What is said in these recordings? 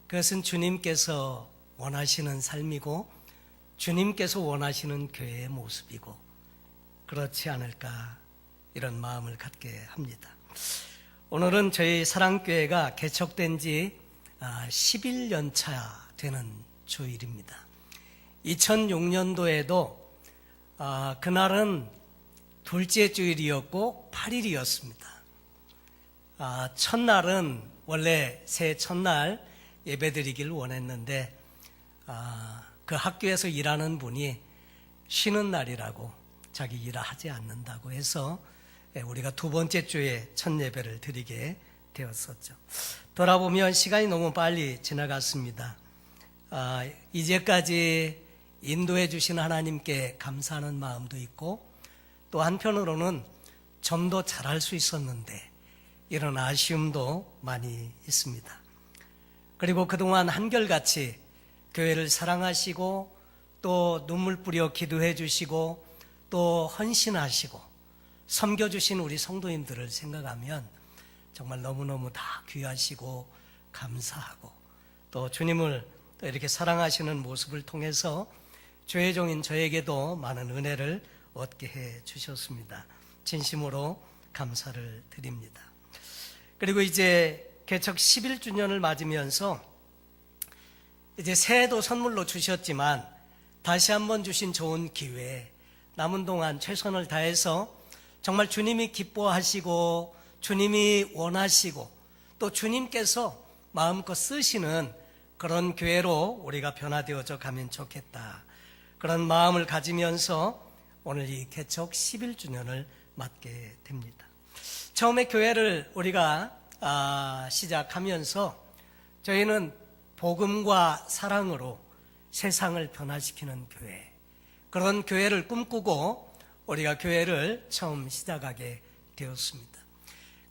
그것은 주님께서 원하시는 삶이고 주님께서 원하시는 교회의 모습이고 그렇지 않을까 이런 마음을 갖게 합니다. 오늘은 저희 사랑교회가 개척된 지 11년 차 되는 주일입니다. 2006년도에도 그날은 둘째 주일이었고 8일이었습니다. 첫날은 원래 새해 첫날 예배드리기를 원했는데 그 학교에서 일하는 분이 쉬는 날이라고 자기 일을 하지 않는다고 해서 우리가 두 번째 주에 첫 예배를 드리게 되었었죠. 돌아보면 시간이 너무 빨리 지나갔습니다. 이제까지 인도해 주신 하나님께 감사하는 마음도 있고 또 한편으로는 좀 더 잘할 수 있었는데 이런 아쉬움도 많이 있습니다. 그리고 그동안 한결같이 교회를 사랑하시고 또 눈물 뿌려 기도해 주시고 또 헌신하시고 섬겨주신 우리 성도님들을 생각하면 정말 너무너무 다 귀하시고 감사하고 또 주님을 또 이렇게 사랑하시는 모습을 통해서 주의 종인 저에게도 많은 은혜를 얻게 해 주셨습니다. 진심으로 감사를 드립니다. 그리고 이제 개척 11주년을 맞으면서 이제 새해도 선물로 주셨지만 다시 한번 주신 좋은 기회, 남은 동안 최선을 다해서 정말 주님이 기뻐하시고 주님이 원하시고 또 주님께서 마음껏 쓰시는 그런 교회로 우리가 변화되어져 가면 좋겠다. 그런 마음을 가지면서 오늘 이 개척 11주년을 맞게 됩니다. 처음에 교회를 우리가 시작하면서 저희는 복음과 사랑으로 세상을 변화시키는 교회, 그런 교회를 꿈꾸고 우리가 교회를 처음 시작하게 되었습니다.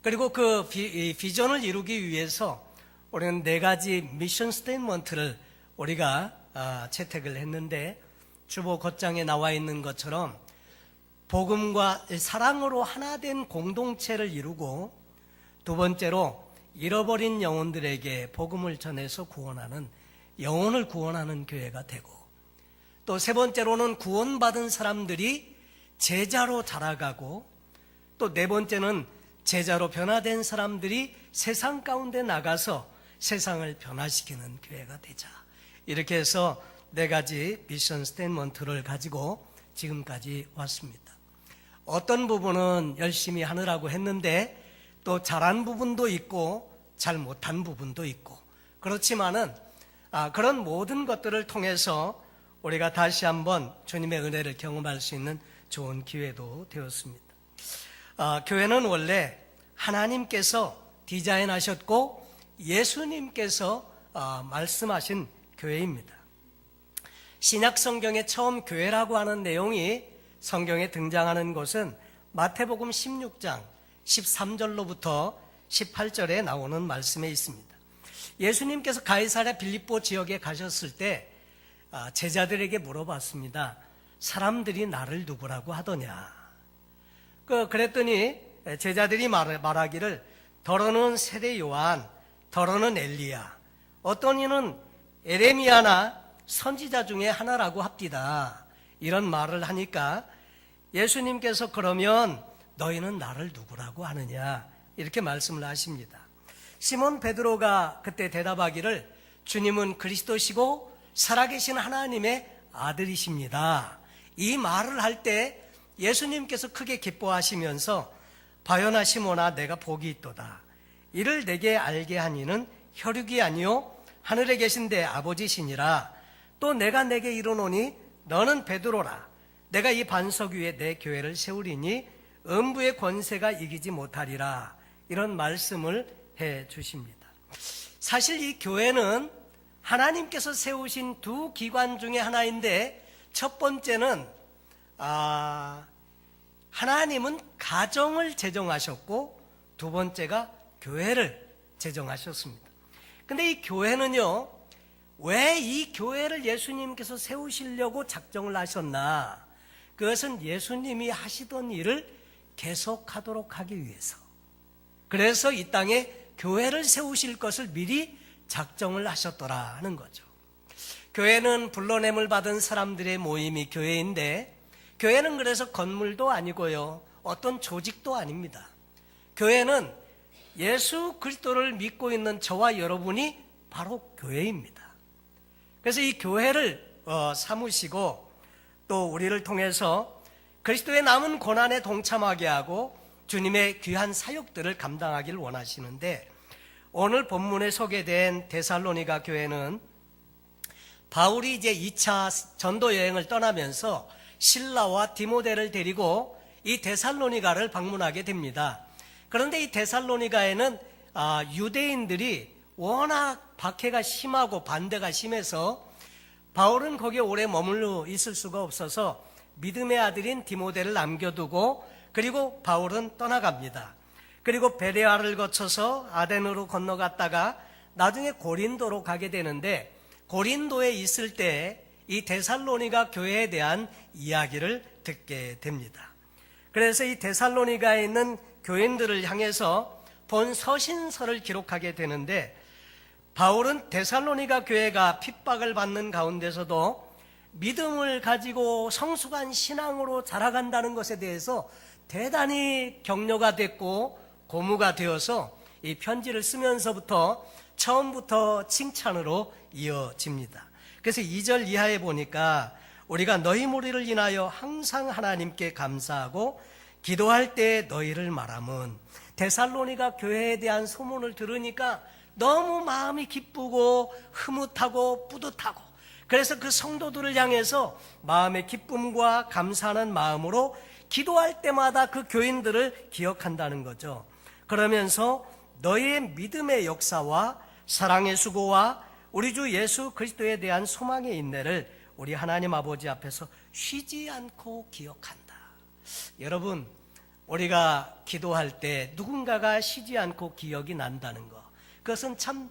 그리고 그 비전을 이루기 위해서 우리는 4가지 미션 스테이트먼트를 우리가 채택을 했는데 주보 겉장에 나와 있는 것처럼 복음과 사랑으로 하나 된 공동체를 이루고 두 번째로 잃어버린 영혼들에게 복음을 전해서 구원하는 영혼을 구원하는 교회가 되고 또 세 번째로는 구원받은 사람들이 제자로 자라가고 또 네 번째는 제자로 변화된 사람들이 세상 가운데 나가서 세상을 변화시키는 교회가 되자. 이렇게 해서 4가지 미션 스테이트먼트를 가지고 지금까지 왔습니다. 어떤 부분은 열심히 하느라고 했는데 또 잘한 부분도 있고 잘 못한 부분도 있고 그렇지만은 그런 모든 것들을 통해서 우리가 다시 한번 주님의 은혜를 경험할 수 있는 좋은 기회도 되었습니다. 교회는 원래 하나님께서 디자인하셨고 예수님께서 말씀하신 교회입니다. 신약 성경에 처음 교회라고 하는 내용이 성경에 등장하는 곳은 마태복음 16장 13절로부터 18절에 나오는 말씀에 있습니다. 예수님께서 가이사랴 빌립보 지역에 가셨을 때 제자들에게 물어봤습니다. 사람들이 나를 누구라고 하더냐? 그랬더니 제자들이 말하기를 더러는 세례 요한, 더러는 엘리야, 어떤 이는 에레미야나 선지자 중에 하나라고 합디다. 이런 말을 하니까 예수님께서 그러면 너희는 나를 누구라고 하느냐? 이렇게 말씀을 하십니다. 시몬 베드로가 그때 대답하기를 주님은 그리스도시고 살아계신 하나님의 아들이십니다. 이 말을 할 때 예수님께서 크게 기뻐하시면서 바요나 시몬아 내가 복이 있도다. 이를 내게 알게 하니는 혈육이 아니요 하늘에 계신 내 아버지시니라. 또 내가 내게 이르노니 너는 베드로라. 내가 이 반석 위에 내 교회를 세우리니 음부의 권세가 이기지 못하리라. 이런 말씀을 해 주십니다. 사실 이 교회는 하나님께서 세우신 두 기관 중에 하나인데 첫 번째는 하나님은 가정을 제정하셨고 두 번째가 교회를 제정하셨습니다. 근데 이 교회는요, 왜 이 교회를 예수님께서 세우시려고 작정을 하셨나? 그것은 예수님이 하시던 일을 계속하도록 하기 위해서. 그래서 이 땅에 교회를 세우실 것을 미리 작정을 하셨더라 하는 거죠. 교회는 불러냄을 받은 사람들의 모임이 교회인데, 교회는 그래서 건물도 아니고요, 어떤 조직도 아닙니다. 교회는 예수 그리스도를 믿고 있는 저와 여러분이 바로 교회입니다. 그래서 이 교회를 사무시고 또 우리를 통해서 그리스도의 남은 고난에 동참하게 하고 주님의 귀한 사역들을 감당하기를 원하시는데, 오늘 본문에 소개된 데살로니가 교회는 바울이 이제 2차 전도 여행을 떠나면서 실라와 디모데를 데리고 이 데살로니가를 방문하게 됩니다. 그런데 이 데살로니가에는 유대인들이 워낙 박해가 심하고 반대가 심해서 바울은 거기에 오래 머물러 있을 수가 없어서 믿음의 아들인 디모데를 남겨두고, 그리고 바울은 떠나갑니다. 그리고 베레아를 거쳐서 아덴으로 건너갔다가 나중에 고린도로 가게 되는데, 고린도에 있을 때 이 데살로니가 교회에 대한 이야기를 듣게 됩니다. 그래서 이 데살로니가에 있는 교인들을 향해서 본 서신서를 기록하게 되는데, 바울은 데살로니가 교회가 핍박을 받는 가운데서도 믿음을 가지고 성숙한 신앙으로 자라간다는 것에 대해서 대단히 격려가 됐고 고무가 되어서 이 편지를 쓰면서부터 처음부터 칭찬으로 이어집니다. 그래서 2절 이하에 보니까 우리가 너희 무리를 인하여 항상 하나님께 감사하고 기도할 때 너희를 말함은, 데살로니가 교회에 대한 소문을 들으니까 너무 마음이 기쁘고 흐뭇하고 뿌듯하고, 그래서 그 성도들을 향해서 마음의 기쁨과 감사하는 마음으로 기도할 때마다 그 교인들을 기억한다는 거죠. 그러면서 너희의 믿음의 역사와 사랑의 수고와 우리 주 예수 그리스도에 대한 소망의 인내를 우리 하나님 아버지 앞에서 쉬지 않고 기억한다. 여러분, 우리가 기도할 때 누군가가 쉬지 않고 기억이 난다는 것, 그것은 참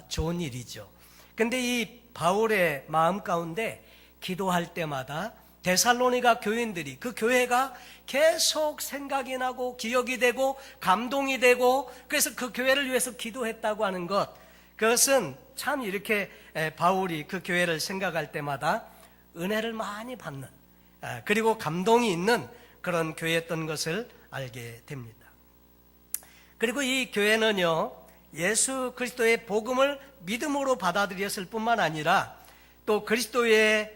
좋은 일이죠. 근데 이 바울의 마음 가운데 기도할 때마다 데살로니가 교인들이, 그 교회가 계속 생각이 나고 기억이 되고 감동이 되고, 그래서 그 교회를 위해서 기도했다고 하는 것, 그것은 참 이렇게 바울이 그 교회를 생각할 때마다 은혜를 많이 받는, 그리고 감동이 있는 그런 교회였던 것을 알게 됩니다. 그리고 이 교회는요, 예수 그리스도의 복음을 믿음으로 받아들였을 뿐만 아니라 또 그리스도를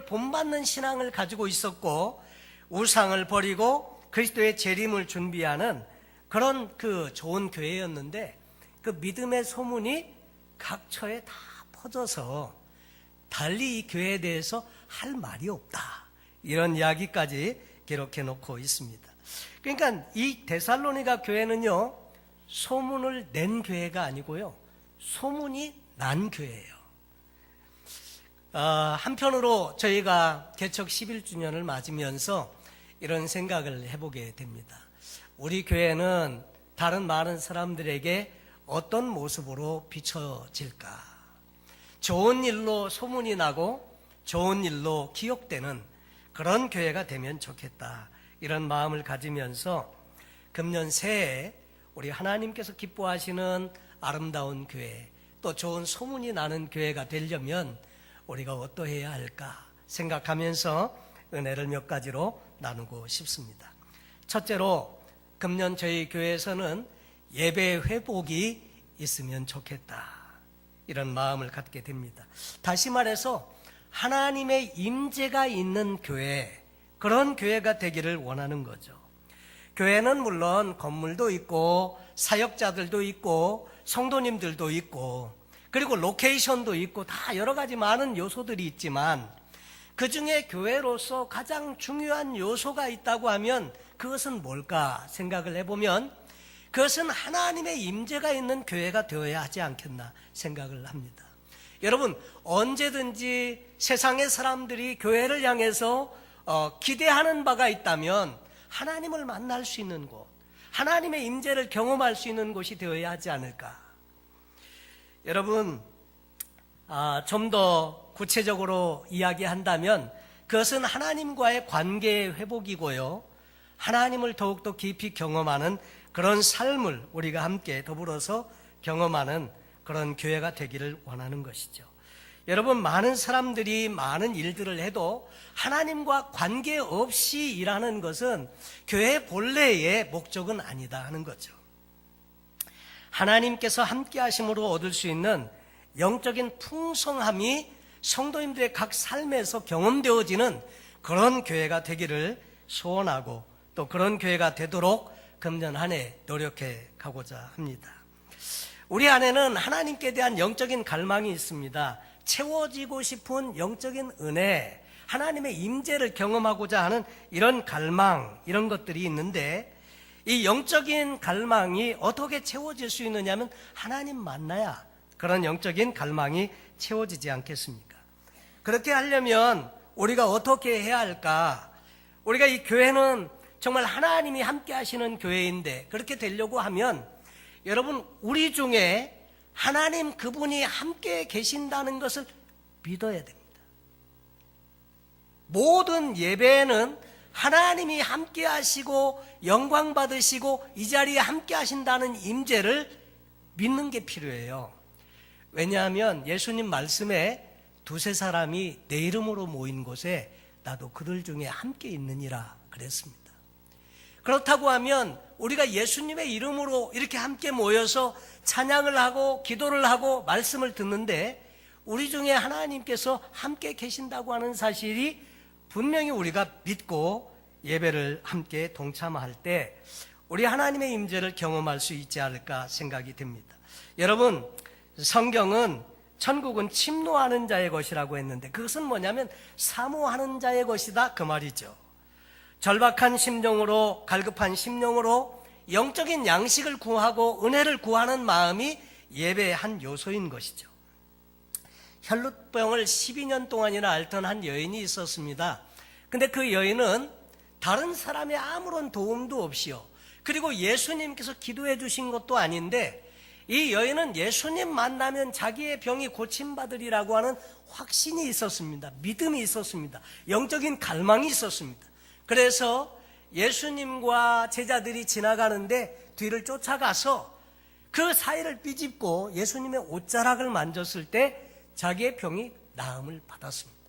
본받는 신앙을 가지고 있었고, 우상을 버리고 그리스도의 재림을 준비하는 그런 그 좋은 교회였는데, 그 믿음의 소문이 각처에 다 퍼져서 달리 이 교회에 대해서 할 말이 없다, 이런 이야기까지 기록해 놓고 있습니다. 그러니까 이 데살로니가 교회는요, 소문을 낸 교회가 아니고요, 소문이 난 교회예요. 한편으로 저희가 개척 11주년을 맞으면서 이런 생각을 해보게 됩니다. 우리 교회는 다른 많은 사람들에게 어떤 모습으로 비춰질까? 좋은 일로 소문이 나고 좋은 일로 기억되는 그런 교회가 되면 좋겠다, 이런 마음을 가지면서 금년 새해 우리 하나님께서 기뻐하시는 아름다운 교회, 또 좋은 소문이 나는 교회가 되려면 우리가 어떠해야 할까 생각하면서 은혜를 몇 가지로 나누고 싶습니다. 첫째로, 금년 저희 교회에서는 예배 회복이 있으면 좋겠다, 이런 마음을 갖게 됩니다. 다시 말해서 하나님의 임재가 있는 교회, 그런 교회가 되기를 원하는 거죠. 교회는 물론 건물도 있고 사역자들도 있고 성도님들도 있고, 그리고 로케이션도 있고, 다 여러 가지 많은 요소들이 있지만 그 중에 교회로서 가장 중요한 요소가 있다고 하면 그것은 뭘까 생각을 해보면, 그것은 하나님의 임재가 있는 교회가 되어야 하지 않겠나 생각을 합니다. 여러분, 언제든지 세상의 사람들이 교회를 향해서 기대하는 바가 있다면 하나님을 만날 수 있는 곳, 하나님의 임재를 경험할 수 있는 곳이 되어야 하지 않을까. 여러분, 좀 더 구체적으로 이야기한다면 그것은 하나님과의 관계의 회복이고요, 하나님을 더욱더 깊이 경험하는 그런 삶을 우리가 함께 더불어서 경험하는 그런 교회가 되기를 원하는 것이죠. 여러분, 많은 사람들이 많은 일들을 해도 하나님과 관계없이 일하는 것은 교회 본래의 목적은 아니다 하는 거죠. 하나님께서 함께 하심으로 얻을 수 있는 영적인 풍성함이 성도님들의 각 삶에서 경험되어지는 그런 교회가 되기를 소원하고 또 그런 교회가 되도록 금년 한 해 노력해 가고자 합니다. 우리 안에는 하나님께 대한 영적인 갈망이 있습니다. 채워지고 싶은 영적인 은혜, 하나님의 임재를 경험하고자 하는 이런 갈망, 이런 것들이 있는데 이 영적인 갈망이 어떻게 채워질 수 있느냐면 하나님 만나야 그런 영적인 갈망이 채워지지 않겠습니까? 그렇게 하려면 우리가 어떻게 해야 할까? 우리가 이 교회는 정말 하나님이 함께 하시는 교회인데 그렇게 되려고 하면 여러분, 우리 중에 하나님 그분이 함께 계신다는 것을 믿어야 됩니다. 모든 예배에는 하나님이 함께 하시고 영광 받으시고 이 자리에 함께 하신다는 임재를 믿는 게 필요해요. 왜냐하면 예수님 말씀에 두세 사람이 내 이름으로 모인 곳에 나도 그들 중에 함께 있느니라 그랬습니다. 그렇다고 하면 우리가 예수님의 이름으로 이렇게 함께 모여서 찬양을 하고 기도를 하고 말씀을 듣는데 우리 중에 하나님께서 함께 계신다고 하는 사실이 분명히 우리가 믿고 예배를 함께 동참할 때 우리 하나님의 임재를 경험할 수 있지 않을까 생각이 듭니다. 여러분, 성경은 천국은 침노하는 자의 것이라고 했는데 그것은 뭐냐면 사모하는 자의 것이다 그 말이죠. 절박한 심령으로, 갈급한 심령으로 영적인 양식을 구하고 은혜를 구하는 마음이 예배의 한 요소인 것이죠. 혈루병을 12년 동안이나 앓던 한 여인이 있었습니다. 근데 그 여인은 다른 사람의 아무런 도움도 없이요, 그리고 예수님께서 기도해 주신 것도 아닌데 이 여인은 예수님 만나면 자기의 병이 고침받으리라고 하는 확신이 있었습니다. 믿음이 있었습니다. 영적인 갈망이 있었습니다. 그래서 예수님과 제자들이 지나가는데 뒤를 쫓아가서 그 사이를 삐집고 예수님의 옷자락을 만졌을 때 자기의 병이 나음을 받았습니다.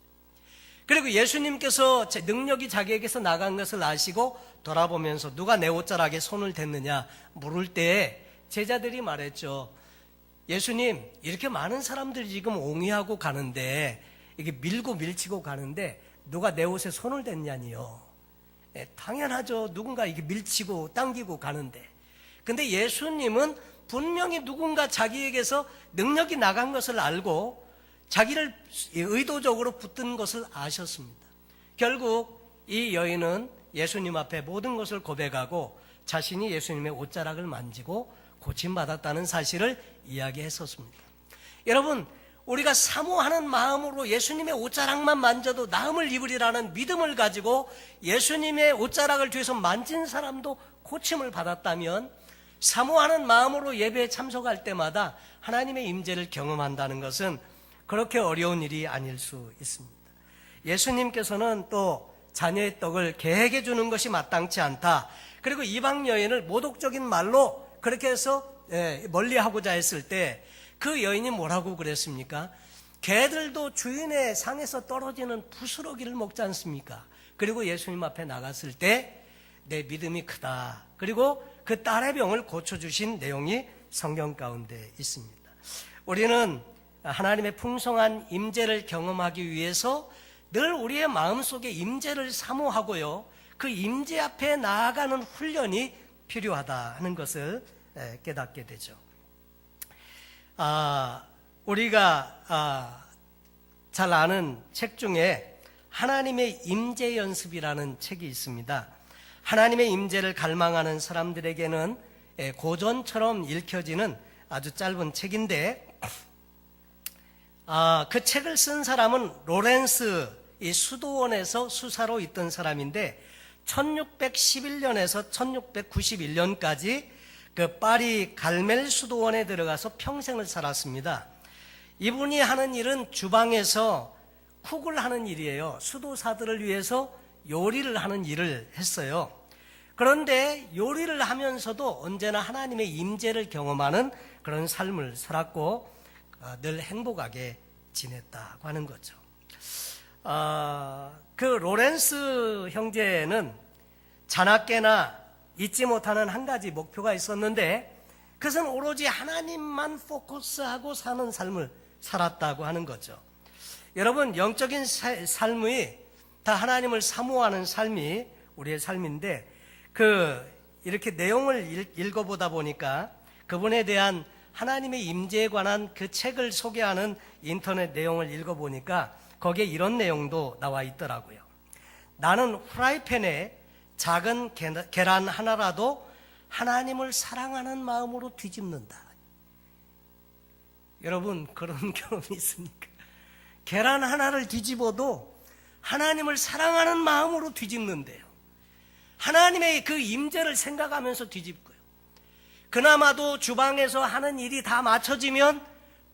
그리고 예수님께서 능력이 자기에게서 나간 것을 아시고 돌아보면서 누가 내 옷자락에 손을 댔느냐 물을 때 제자들이 말했죠. 예수님, 이렇게 많은 사람들이 지금 옹이하고 가는데 이게 밀고 밀치고 가는데 누가 내 옷에 손을 댔냐니요. 당연하죠. 누군가 이게 밀치고 당기고 가는데. 근데 예수님은 분명히 누군가 자기에게서 능력이 나간 것을 알고 자기를 의도적으로 붙든 것을 아셨습니다. 결국 이 여인은 예수님 앞에 모든 것을 고백하고 자신이 예수님의 옷자락을 만지고 고침받았다는 사실을 이야기했었습니다. 여러분, 우리가 사모하는 마음으로 예수님의 옷자락만 만져도 나음을 입으리라는 믿음을 가지고 예수님의 옷자락을 뒤에서 만진 사람도 고침을 받았다면 사모하는 마음으로 예배에 참석할 때마다 하나님의 임재를 경험한다는 것은 그렇게 어려운 일이 아닐 수 있습니다. 예수님께서는 또 자녀의 떡을 개에게 주는 것이 마땅치 않다. 그리고 이방 여인을 모독적인 말로 그렇게 해서 멀리하고자 했을 때 그 여인이 뭐라고 그랬습니까? 개들도 주인의 상에서 떨어지는 부스러기를 먹지 않습니까? 그리고 예수님 앞에 나갔을 때 내 믿음이 크다. 그리고 그 딸의 병을 고쳐주신 내용이 성경 가운데 있습니다. 우리는 하나님의 풍성한 임재를 경험하기 위해서 늘 우리의 마음속에 임재를 사모하고요, 그 임재 앞에 나아가는 훈련이 필요하다 하는 것을 깨닫게 되죠. 우리가 잘 아는 책 중에 하나님의 임재 연습이라는 책이 있습니다. 하나님의 임재를 갈망하는 사람들에게는 고전처럼 읽혀지는 아주 짧은 책인데 그 책을 쓴 사람은 로렌스, 이 수도원에서 수사로 있던 사람인데 1611년에서 1691년까지 그 파리 갈멜 수도원에 들어가서 평생을 살았습니다. 이분이 하는 일은 주방에서 쿡을 하는 일이에요. 수도사들을 위해서 요리를 하는 일을 했어요. 그런데 요리를 하면서도 언제나 하나님의 임재를 경험하는 그런 삶을 살았고 늘 행복하게 지냈다고 하는 거죠. 그 로렌스 형제는 자나깨나 잊지 못하는 한 가지 목표가 있었는데 그것은 오로지 하나님만 포커스하고 사는 삶을 살았다고 하는 거죠. 여러분, 영적인 삶이 다 하나님을 사모하는 삶이 우리의 삶인데 이렇게 내용을 읽어보다 보니까 그분에 대한 하나님의 임재에 관한 그 책을 소개하는 인터넷 내용을 읽어보니까 거기에 이런 내용도 나와 있더라고요. 나는 후라이팬에 작은 계란 하나라도 하나님을 사랑하는 마음으로 뒤집는다. 여러분, 그런 경험이 있습니까? 계란 하나를 뒤집어도 하나님을 사랑하는 마음으로 뒤집는데요. 하나님의 그 임재를 생각하면서 뒤집고요. 그나마도 주방에서 하는 일이 다 맞춰지면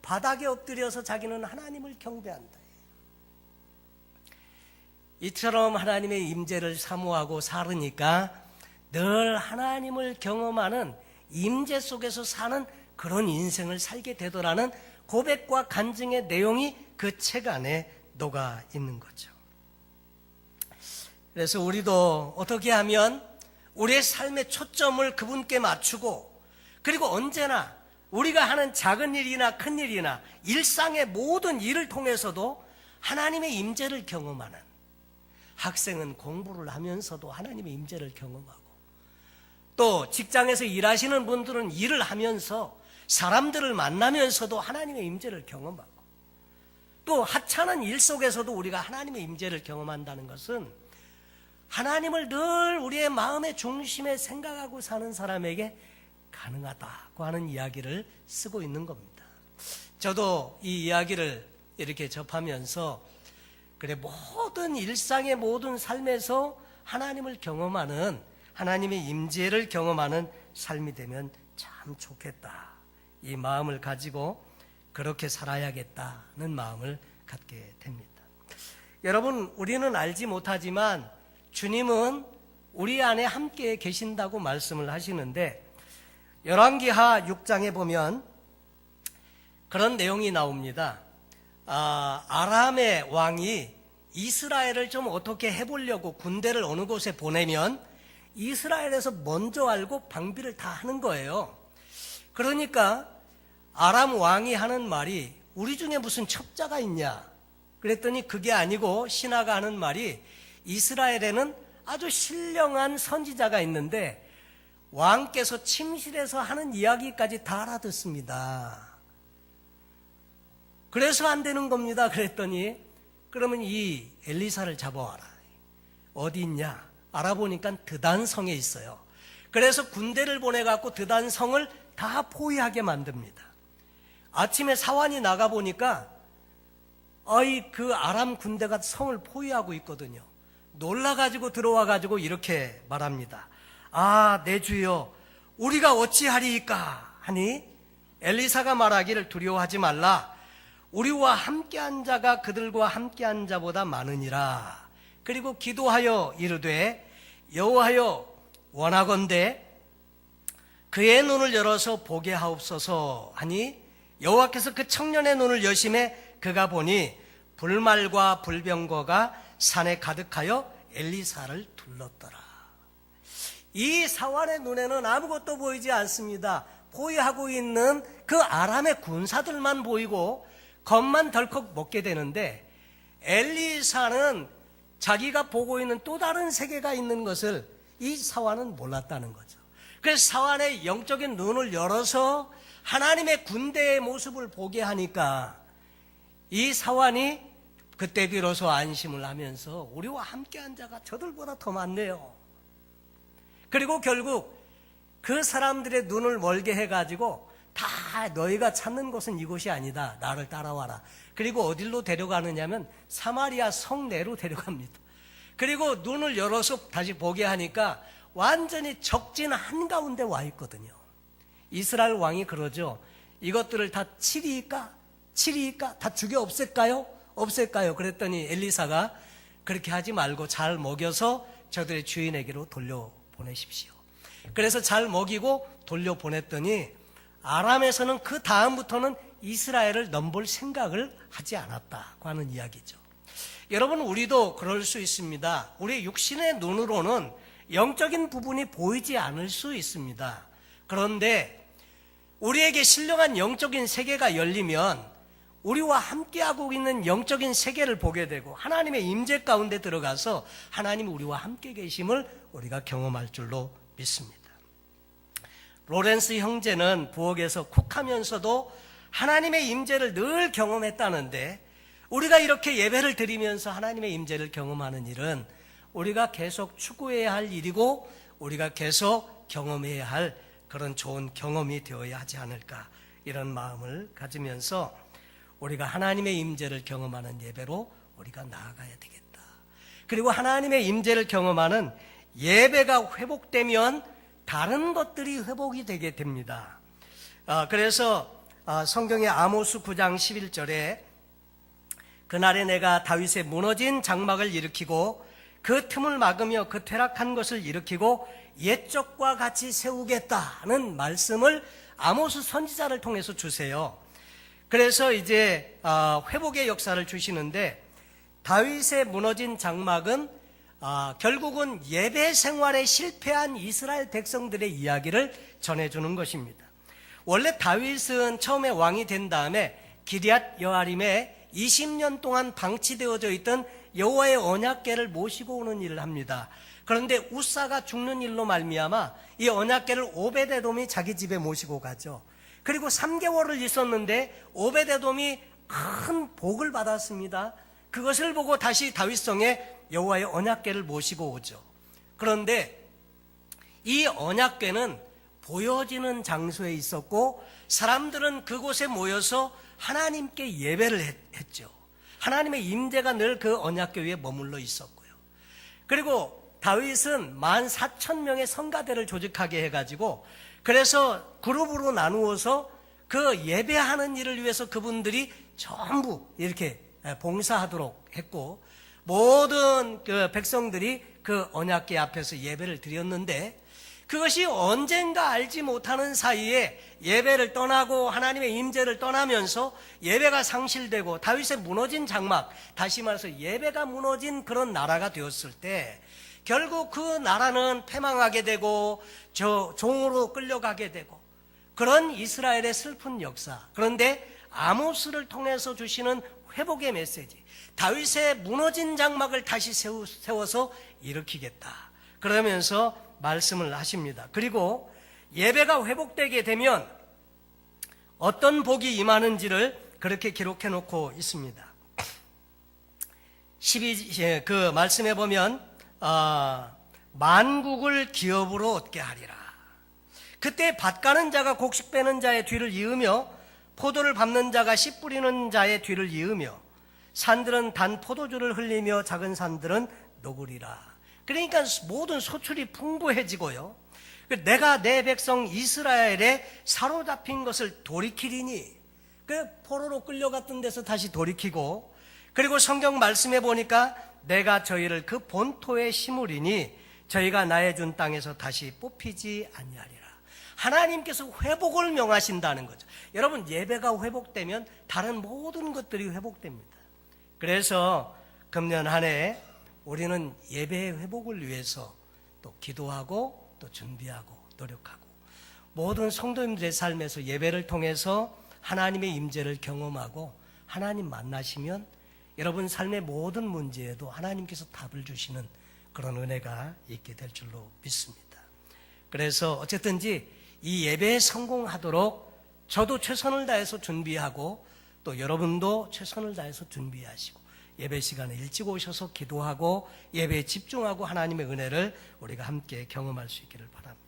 바닥에 엎드려서 자기는 하나님을 경배한다. 이처럼 하나님의 임재를 사모하고 살으니까 늘 하나님을 경험하는 임재 속에서 사는 그런 인생을 살게 되더라는 고백과 간증의 내용이 그 책 안에 녹아 있는 거죠. 그래서 우리도 어떻게 하면 우리의 삶의 초점을 그분께 맞추고 그리고 언제나 우리가 하는 작은 일이나 큰 일이나 일상의 모든 일을 통해서도 하나님의 임재를 경험하는, 학생은 공부를 하면서도 하나님의 임재를 경험하고 또 직장에서 일하시는 분들은 일을 하면서 사람들을 만나면서도 하나님의 임재를 경험하고 또 하찮은 일 속에서도 우리가 하나님의 임재를 경험한다는 것은 하나님을 늘 우리의 마음의 중심에 생각하고 사는 사람에게 가능하다고 하는 이야기를 쓰고 있는 겁니다. 저도 이 이야기를 이렇게 접하면서 그래, 모든 일상의 모든 삶에서 하나님을 경험하는, 하나님의 임재를 경험하는 삶이 되면 참 좋겠다, 이 마음을 가지고 그렇게 살아야겠다는 마음을 갖게 됩니다. 여러분, 우리는 알지 못하지만 주님은 우리 안에 함께 계신다고 말씀을 하시는데 열왕기하 6장에 보면 그런 내용이 나옵니다. 아람의 왕이 이스라엘을 좀 어떻게 해보려고 군대를 어느 곳에 보내면 이스라엘에서 먼저 알고 방비를 다 하는 거예요. 그러니까 아람 왕이 하는 말이 우리 중에 무슨 첩자가 있냐 그랬더니 그게 아니고 신하가 하는 말이 이스라엘에는 아주 신령한 선지자가 있는데 왕께서 침실에서 하는 이야기까지 다 알아듣습니다. 그래서 안 되는 겁니다. 그랬더니 그러면 이 엘리사를 잡아와라. 어디 있냐? 알아보니까 드단성에 있어요. 그래서 군대를 보내갖고 드단성을 다 포위하게 만듭니다. 아침에 사환이 나가보니까 그 아람 군대가 성을 포위하고 있거든요. 놀라가지고 들어와가지고 이렇게 말합니다. 내 주여, 우리가 어찌하리이까 하니 엘리사가 말하기를 두려워하지 말라. 우리와 함께한 자가 그들과 함께한 자보다 많으니라. 그리고 기도하여 이르되 여호와여 원하건대 그의 눈을 열어서 보게 하옵소서 하니 여호와께서 그 청년의 눈을 여심해 그가 보니 불말과 불병거가 산에 가득하여 엘리사를 둘렀더라. 이 사환의 눈에는 아무것도 보이지 않습니다. 포위하고 있는 그 아람의 군사들만 보이고 겁만 덜컥 먹게 되는데 엘리사는 자기가 보고 있는 또 다른 세계가 있는 것을 이 사환은 몰랐다는 거죠. 그래서 사환의 영적인 눈을 열어서 하나님의 군대의 모습을 보게 하니까 이 사환이 그때 비로소 안심을 하면서 우리와 함께한 자가 저들보다 더 많네요. 그리고 결국 그 사람들의 눈을 멀게 해가지고 다 너희가 찾는 곳은 이곳이 아니다. 나를 따라와라. 그리고 어디로 데려가느냐면 사마리아 성 내로 데려갑니다. 그리고 눈을 열어서 다시 보게 하니까 완전히 적진 한가운데 와 있거든요. 이스라엘 왕이 그러죠. 이것들을 다 치리이까? 다 죽여 없앨까요? 그랬더니 엘리사가 그렇게 하지 말고 잘 먹여서 저들의 주인에게로 돌려보내십시오. 그래서 잘 먹이고 돌려보냈더니 아람에서는 그 다음부터는 이스라엘을 넘볼 생각을 하지 않았다고 하는 이야기죠. 여러분, 우리도 그럴 수 있습니다. 우리 육신의 눈으로는 영적인 부분이 보이지 않을 수 있습니다. 그런데 우리에게 신령한 영적인 세계가 열리면 우리와 함께하고 있는 영적인 세계를 보게 되고 하나님의 임재 가운데 들어가서 하나님이 우리와 함께 계심을 우리가 경험할 줄로 믿습니다. 로렌스 형제는 부엌에서 쿡하면서도 하나님의 임재를 늘 경험했다는데, 우리가 이렇게 예배를 드리면서 하나님의 임재를 경험하는 일은 우리가 계속 추구해야 할 일이고 우리가 계속 경험해야 할 그런 좋은 경험이 되어야 하지 않을까, 이런 마음을 가지면서 우리가 하나님의 임재를 경험하는 예배로 우리가 나아가야 되겠다. 그리고 하나님의 임재를 경험하는 예배가 회복되면 다른 것들이 회복이 되게 됩니다. 그래서 성경의 아모스 9장 11절에 그날에 내가 다윗의 무너진 장막을 일으키고 그 틈을 막으며 그 퇴락한 것을 일으키고 옛적과 같이 세우겠다는 말씀을 아모스 선지자를 통해서 주세요. 그래서 이제 회복의 역사를 주시는데, 다윗의 무너진 장막은 결국은 예배 생활에 실패한 이스라엘 백성들의 이야기를 전해주는 것입니다. 원래 다윗은 처음에 왕이 된 다음에 기럇 여아림에 20년 동안 방치되어져 있던 여호와의 언약궤를 모시고 오는 일을 합니다. 그런데 우사가 죽는 일로 말미암아 이 언약궤를 오베데돔이 자기 집에 모시고 가죠. 그리고 3개월을 있었는데 오베데돔이 큰 복을 받았습니다. 그것을 보고 다시 다윗성에 여호와의 언약궤를 모시고 오죠. 그런데 이 언약궤는 보여지는 장소에 있었고 사람들은 그곳에 모여서 하나님께 예배를 했죠. 하나님의 임재가 늘 그 언약궤 위에 머물러 있었고요. 그리고 다윗은 14,000명의 성가대를 조직하게 해가지고, 그래서 그룹으로 나누어서 그 예배하는 일을 위해서 그분들이 전부 이렇게 봉사하도록 했고, 모든 그 백성들이 그 언약궤 앞에서 예배를 드렸는데, 그것이 언젠가 알지 못하는 사이에 예배를 떠나고 하나님의 임재를 떠나면서 예배가 상실되고 다윗의 무너진 장막, 다시 말해서 예배가 무너진 그런 나라가 되었을 때 결국 그 나라는 패망하게 되고 종으로 끌려가게 되고, 그런 이스라엘의 슬픈 역사. 그런데 아모스를 통해서 주시는 회복의 메시지, 다윗의 무너진 장막을 다시 세워서 일으키겠다, 그러면서 말씀을 하십니다. 그리고 예배가 회복되게 되면 어떤 복이 임하는지를 그렇게 기록해 놓고 있습니다. 그 말씀에 보면 만국을 기업으로 얻게 하리라. 그때 밭 가는 자가 곡식 빼는 자의 뒤를 이으며 포도를 밟는 자가 씨 뿌리는 자의 뒤를 이으며 산들은 단 포도주를 흘리며 작은 산들은 녹으리라. 그러니까 모든 소출이 풍부해지고요, 내가 내 백성 이스라엘에 사로잡힌 것을 돌이키리니, 그 포로로 끌려갔던 데서 다시 돌이키고, 그리고 성경 말씀해 보니까 내가 저희를 그 본토에 심으리니 저희가 나의 준 땅에서 다시 뽑히지 아니하리라. 하나님께서 회복을 명하신다는 거죠. 여러분, 예배가 회복되면 다른 모든 것들이 회복됩니다. 그래서 금년 한 해 우리는 예배의 회복을 위해서 또 기도하고 또 준비하고 노력하고, 모든 성도님들의 삶에서 예배를 통해서 하나님의 임재를 경험하고 하나님 만나시면 여러분 삶의 모든 문제에도 하나님께서 답을 주시는 그런 은혜가 있게 될 줄로 믿습니다. 그래서 어쨌든지 이 예배에 성공하도록 저도 최선을 다해서 준비하고 또 여러분도 최선을 다해서 준비하시고 예배 시간에 일찍 오셔서 기도하고 예배에 집중하고 하나님의 은혜를 우리가 함께 경험할 수 있기를 바랍니다.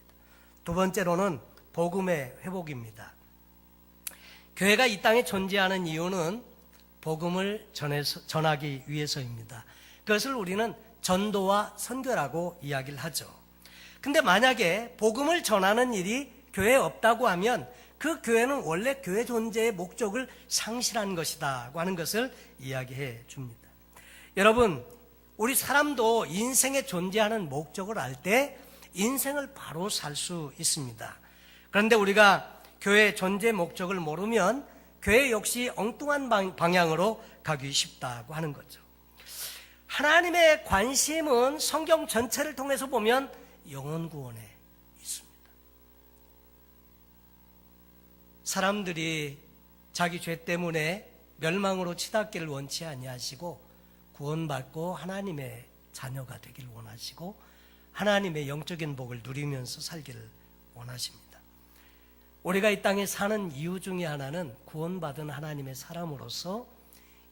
두 번째로는 복음의 회복입니다. 교회가 이 땅에 존재하는 이유는 복음을 전하기 위해서입니다. 그것을 우리는 전도와 선교라고 이야기를 하죠. 근데 만약에 복음을 전하는 일이 교회에 없다고 하면 그 교회는 원래 교회 존재의 목적을 상실한 것이다고 하는 것을 이야기해 줍니다. 여러분, 우리 사람도 인생에 존재하는 목적을 알 때 인생을 바로 살 수 있습니다. 그런데 우리가 교회의 존재 목적을 모르면 교회 역시 엉뚱한 방향으로 가기 쉽다고 하는 거죠. 하나님의 관심은 성경 전체를 통해서 보면 영혼 구원에 있습니다. 사람들이 자기 죄 때문에 멸망으로 치닫기를 원치 아니하시고 구원받고 하나님의 자녀가 되기를 원하시고 하나님의 영적인 복을 누리면서 살기를 원하십니다. 우리가 이 땅에 사는 이유 중에 하나는 구원받은 하나님의 사람으로서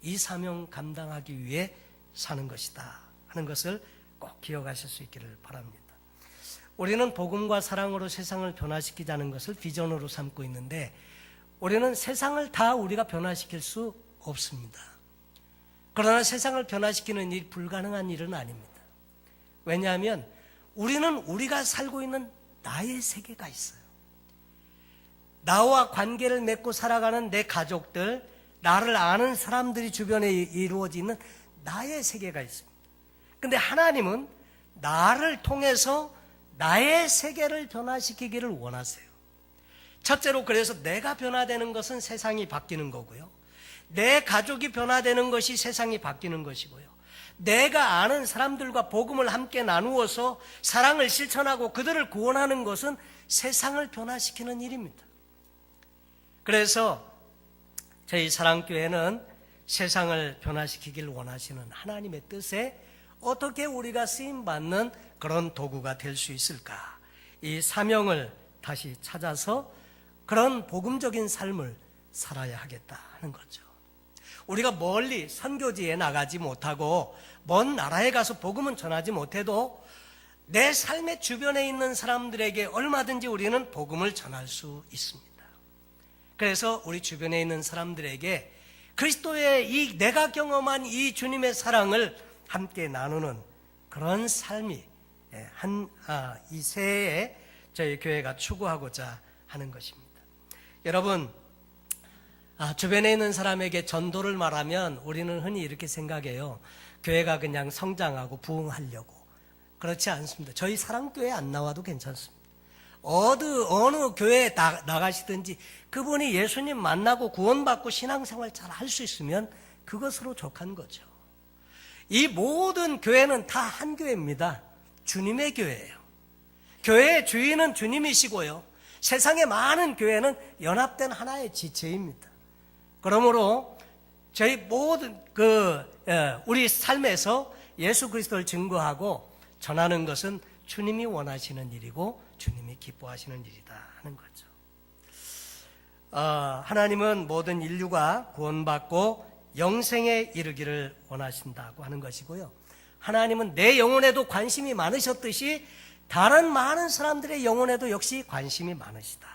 이 사명 감당하기 위해 사는 것이다 하는 것을 꼭 기억하실 수 있기를 바랍니다. 우리는 복음과 사랑으로 세상을 변화시키자는 것을 비전으로 삼고 있는데 우리는 세상을 다 우리가 변화시킬 수 없습니다. 그러나 세상을 변화시키는 일이 불가능한 일은 아닙니다. 왜냐하면 우리는 우리가 살고 있는 나의 세계가 있어요. 나와 관계를 맺고 살아가는 내 가족들, 나를 아는 사람들이 주변에 이루어지는 나의 세계가 있습니다. 근데 하나님은 나를 통해서 나의 세계를 변화시키기를 원하세요. 첫째로 그래서 내가 변화되는 것은 세상이 바뀌는 거고요. 내 가족이 변화되는 것이 세상이 바뀌는 것이고요. 내가 아는 사람들과 복음을 함께 나누어서 사랑을 실천하고 그들을 구원하는 것은 세상을 변화시키는 일입니다. 그래서 저희 사랑교회는 세상을 변화시키길 원하시는 하나님의 뜻에 어떻게 우리가 쓰임받는 그런 도구가 될 수 있을까? 이 사명을 다시 찾아서 그런 복음적인 삶을 살아야 하겠다 하는 거죠. 우리가 멀리 선교지에 나가지 못하고 먼 나라에 가서 복음은 전하지 못해도 내 삶의 주변에 있는 사람들에게 얼마든지 우리는 복음을 전할 수 있습니다. 그래서 우리 주변에 있는 사람들에게 그리스도의 이 내가 경험한 이 주님의 사랑을 함께 나누는 그런 삶이 이 새해에 저희 교회가 추구하고자 하는 것입니다. 여러분, 주변에 있는 사람에게 전도를 말하면 우리는 흔히 이렇게 생각해요. 교회가 그냥 성장하고 부흥하려고. 그렇지 않습니다. 저희 사랑교회 안 나와도 괜찮습니다. 어느 교회에 나가시든지 그분이 예수님 만나고 구원받고 신앙생활 잘 할 수 있으면 그것으로 족한 거죠. 이 모든 교회는 다 한 교회입니다. 주님의 교회예요. 교회의 주인은 주님이시고요. 세상의 많은 교회는 연합된 하나의 지체입니다. 그러므로 저희 모든 우리 삶에서 예수 그리스도를 증거하고 전하는 것은 주님이 원하시는 일이고 주님이 기뻐하시는 일이다 하는 거죠. 하나님은 모든 인류가 구원받고 영생에 이르기를 원하신다고 하는 것이고요. 하나님은 내 영혼에도 관심이 많으셨듯이 다른 많은 사람들의 영혼에도 역시 관심이 많으시다.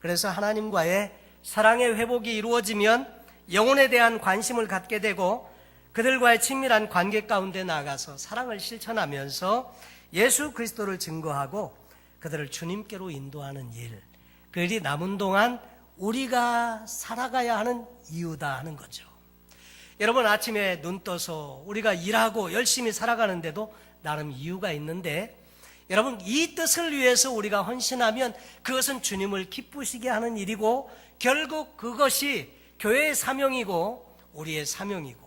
그래서 하나님과의 사랑의 회복이 이루어지면 영혼에 대한 관심을 갖게 되고 그들과의 친밀한 관계 가운데 나가서 사랑을 실천하면서 예수 그리스도를 증거하고 그들을 주님께로 인도하는 일, 그 일이 남은 동안 우리가 살아가야 하는 이유다 하는 거죠. 여러분, 아침에 눈 떠서 우리가 일하고 열심히 살아가는데도 나름 이유가 있는데 여러분, 이 뜻을 위해서 우리가 헌신하면 그것은 주님을 기쁘시게 하는 일이고 결국 그것이 교회의 사명이고 우리의 사명이고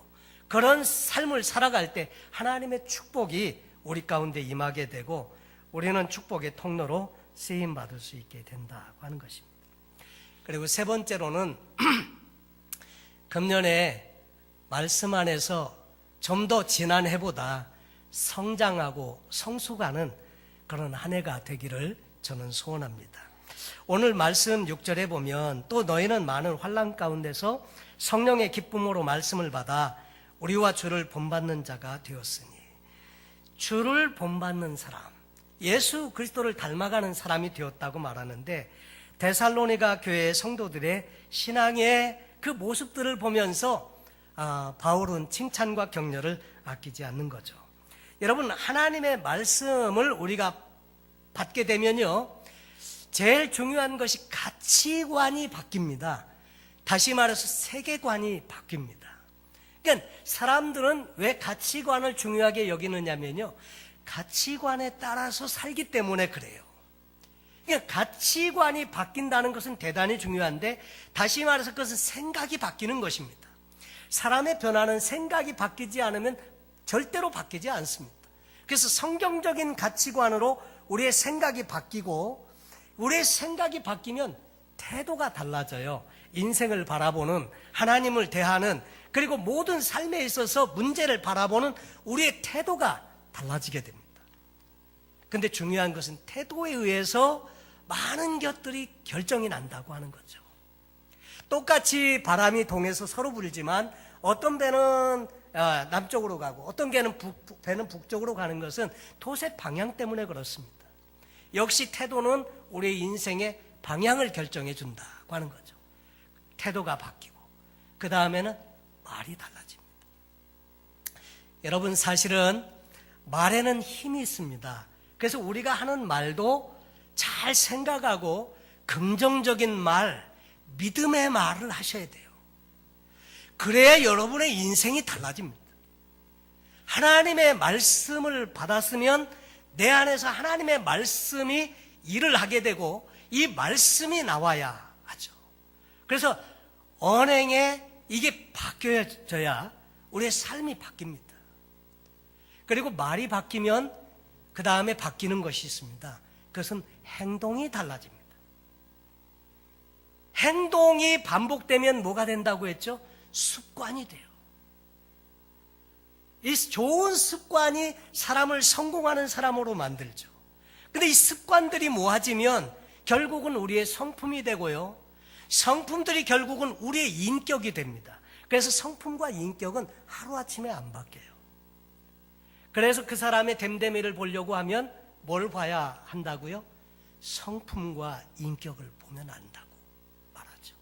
그런 삶을 살아갈 때 하나님의 축복이 우리 가운데 임하게 되고 우리는 축복의 통로로 쓰임받을 수 있게 된다고 하는 것입니다. 그리고 세 번째로는 금년에 말씀 안에서 좀 더 지난 해보다 성장하고 성숙하는 그런 한 해가 되기를 저는 소원합니다. 오늘 말씀 6절에 보면 또 너희는 많은 환난 가운데서 성령의 기쁨으로 말씀을 받아 우리와 주를 본받는 자가 되었으니, 주를 본받는 사람, 예수 그리스도를 닮아가는 사람이 되었다고 말하는데 데살로니가 교회의 성도들의 신앙의 그 모습들을 보면서 바울은 칭찬과 격려를 아끼지 않는 거죠. 여러분, 하나님의 말씀을 우리가 받게 되면요, 제일 중요한 것이 가치관이 바뀝니다. 다시 말해서 세계관이 바뀝니다. 그러니까 사람들은 왜 가치관을 중요하게 여기느냐면요, 가치관에 따라서 살기 때문에 그래요. 그러니까 가치관이 바뀐다는 것은 대단히 중요한데, 다시 말해서 그것은 생각이 바뀌는 것입니다. 사람의 변화는 생각이 바뀌지 않으면 절대로 바뀌지 않습니다. 그래서 성경적인 가치관으로 우리의 생각이 바뀌고, 우리의 생각이 바뀌면 태도가 달라져요. 인생을 바라보는, 하나님을 대하는, 그리고 모든 삶에 있어서 문제를 바라보는 우리의 태도가 달라지게 됩니다. 근데 중요한 것은 태도에 의해서 많은 것들이 결정이 난다고 하는 거죠. 똑같이 바람이 동해서 서로 불지만 어떤 배는 남쪽으로 가고 어떤 배는 북쪽으로 가는 것은 돛의 방향 때문에 그렇습니다. 역시 태도는 우리의 인생의 방향을 결정해 준다고 하는 거죠. 태도가 바뀌고 그 다음에는 말이 달라집니다. 여러분, 사실은 말에는 힘이 있습니다. 그래서 우리가 하는 말도 잘 생각하고 긍정적인 말, 믿음의 말을 하셔야 돼요. 그래야 여러분의 인생이 달라집니다. 하나님의 말씀을 받았으면 내 안에서 하나님의 말씀이 일을 하게 되고 이 말씀이 나와야 하죠. 그래서 언행에 이게 바뀌어져야 우리의 삶이 바뀝니다. 그리고 말이 바뀌면 그 다음에 바뀌는 것이 있습니다. 그것은 행동이 달라집니다. 행동이 반복되면 뭐가 된다고 했죠? 습관이 돼요. 이 좋은 습관이 사람을 성공하는 사람으로 만들죠. 근데 이 습관들이 모아지면 결국은 우리의 성품이 되고요. 성품들이 결국은 우리의 인격이 됩니다. 그래서 성품과 인격은 하루아침에 안 바뀌어요. 그래서 그 사람의 됨됨이를 보려고 하면 뭘 봐야 한다고요? 성품과 인격을 보면 안다고 말하죠.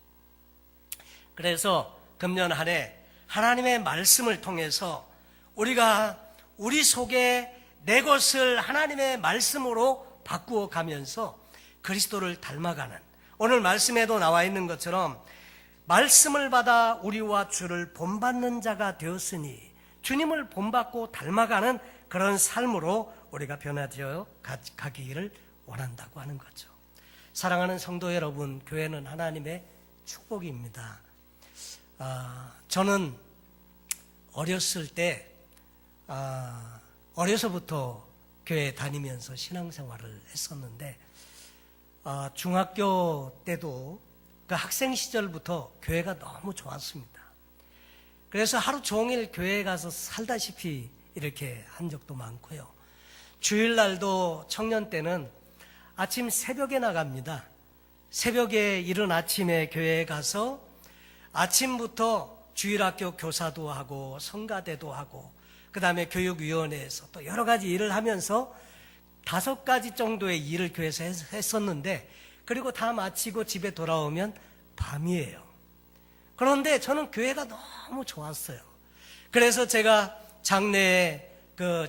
그래서 금년 한 해 하나님의 말씀을 통해서 우리가 우리 속에 내 것을 하나님의 말씀으로 바꾸어 가면서 그리스도를 닮아가는, 오늘 말씀에도 나와 있는 것처럼 말씀을 받아 우리와 주를 본받는 자가 되었으니 주님을 본받고 닮아가는 그런 삶으로 우리가 변화되어 가기를 원한다고 하는 거죠. 사랑하는 성도 여러분, 교회는 하나님의 축복입니다. 저는 어렸을 때 어려서부터 교회 다니면서 신앙생활을 했었는데 중학교 때도 그 학생 시절부터 교회가 너무 좋았습니다. 그래서 하루 종일 교회에 가서 살다시피 이렇게 한 적도 많고요. 주일날도 청년 때는 아침 새벽에 나갑니다. 새벽에 이른 아침에 교회에 가서 아침부터 주일학교 교사도 하고 성가대도 하고 그 다음에 교육위원회에서 또 여러 가지 일을 하면서 5가지 정도의 일을 교회에서 했었는데, 그리고 다 마치고 집에 돌아오면 밤이에요. 그런데 저는 교회가 너무 좋았어요. 그래서 제가 장래에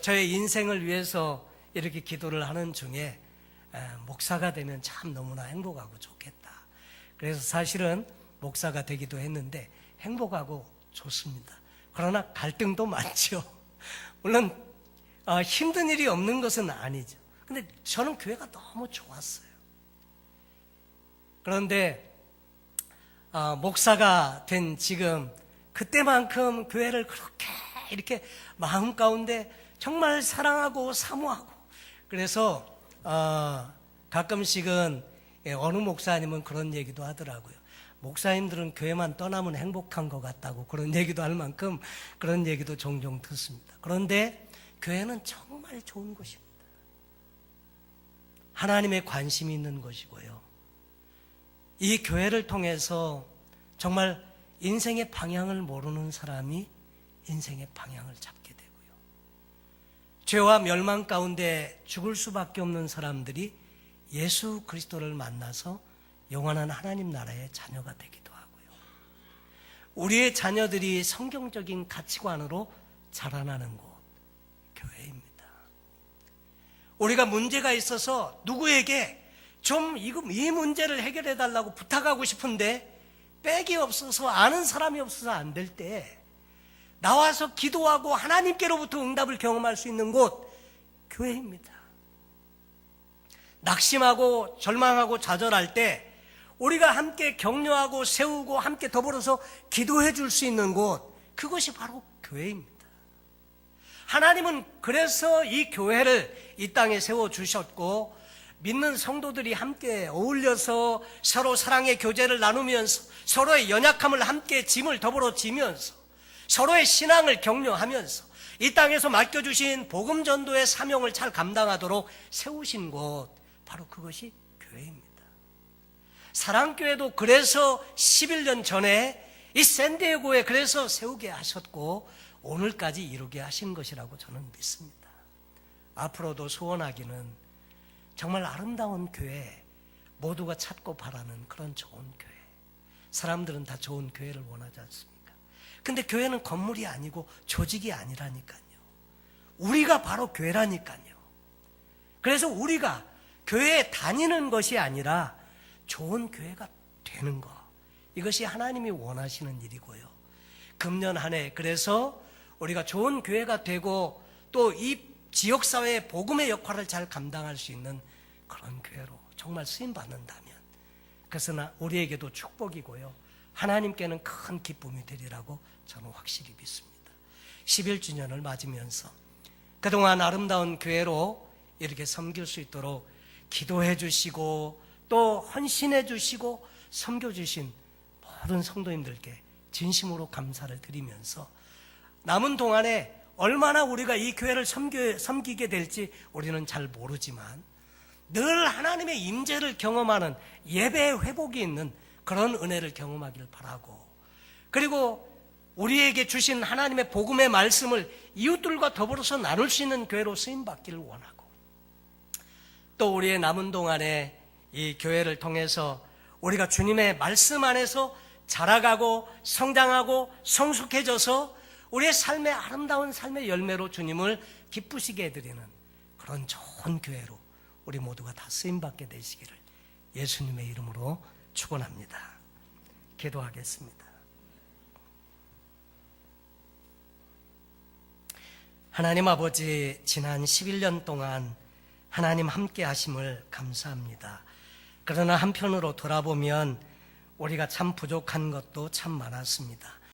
저의 인생을 위해서 이렇게 기도를 하는 중에 목사가 되면 참 너무나 행복하고 좋겠다. 그래서 사실은 목사가 되기도 했는데 행복하고 좋습니다. 그러나 갈등도 많죠. 물론 힘든 일이 없는 것은 아니죠. 근데 저는 교회가 너무 좋았어요. 그런데 목사가 된 지금 그때만큼 교회를 그렇게 이렇게 마음 가운데 정말 사랑하고 사모하고, 그래서 가끔씩은 어느 목사님은 그런 얘기도 하더라고요. 목사님들은 교회만 떠나면 행복한 것 같다고 그런 얘기도 할 만큼 그런 얘기도 종종 듣습니다. 그런데 교회는 정말 좋은 곳입니다. 하나님의 관심이 있는 곳이고요. 이 교회를 통해서 정말 인생의 방향을 모르는 사람이 인생의 방향을 잡게 되고요. 죄와 멸망 가운데 죽을 수밖에 없는 사람들이 예수 그리스도를 만나서 영원한 하나님 나라의 자녀가 되기도 하고요. 우리의 자녀들이 성경적인 가치관으로 자라나는 곳, 교회입니다. 우리가 문제가 있어서 누구에게 좀 이 문제를 해결해 달라고 부탁하고 싶은데 백이 없어서 아는 사람이 없어서 안 될 때 나와서 기도하고 하나님께로부터 응답을 경험할 수 있는 곳, 교회입니다. 낙심하고 절망하고 좌절할 때 우리가 함께 격려하고 세우고 함께 더불어서 기도해 줄 수 있는 곳, 그것이 바로 교회입니다. 하나님은 그래서 이 교회를 이 땅에 세워주셨고, 믿는 성도들이 함께 어울려서 서로 사랑의 교제를 나누면서 서로의 연약함을 함께 짐을 더불어 지면서 서로의 신앙을 격려하면서 이 땅에서 맡겨주신 복음 전도의 사명을 잘 감당하도록 세우신 곳, 바로 그것이 교회입니다. 사랑교회도 그래서 11년 전에 이 샌디에고에 그래서 세우게 하셨고 오늘까지 이루게 하신 것이라고 저는 믿습니다. 앞으로도 소원하기는 정말 아름다운 교회, 모두가 찾고 바라는 그런 좋은 교회. 사람들은 다 좋은 교회를 원하지 않습니까? 근데 교회는 건물이 아니고 조직이 아니라니까요. 우리가 바로 교회라니까요. 그래서 우리가 교회에 다니는 것이 아니라 좋은 교회가 되는 것, 이것이 하나님이 원하시는 일이고요. 금년 한 해 그래서 우리가 좋은 교회가 되고 또 이 지역사회의 복음의 역할을 잘 감당할 수 있는 그런 교회로 정말 쓰임받는다면 그것은 우리에게도 축복이고요, 하나님께는 큰 기쁨이 되리라고 저는 확실히 믿습니다. 11주년을 맞으면서 그동안 아름다운 교회로 이렇게 섬길 수 있도록 기도해 주시고 또 헌신해 주시고 섬겨 주신 모든 성도님들께 진심으로 감사를 드리면서 남은 동안에 얼마나 우리가 이 교회를 섬기게 될지 우리는 잘 모르지만 늘 하나님의 임재를 경험하는 예배의 회복이 있는 그런 은혜를 경험하기를 바라고, 그리고 우리에게 주신 하나님의 복음의 말씀을 이웃들과 더불어서 나눌 수 있는 교회로 쓰임받기를 원하고, 또 우리의 남은 동안에 이 교회를 통해서 우리가 주님의 말씀 안에서 자라가고 성장하고 성숙해져서 우리의 삶의 아름다운 삶의 열매로 주님을 기쁘시게 해드리는 그런 좋은 교회로 우리 모두가 다 쓰임받게 되시기를 예수님의 이름으로 축원합니다. 기도하겠습니다. 하나님 아버지, 지난 11년 동안 하나님 함께 하심을 감사합니다. 그러나 한편으로 돌아보면 우리가 참 부족한 것도 참 많았습니다.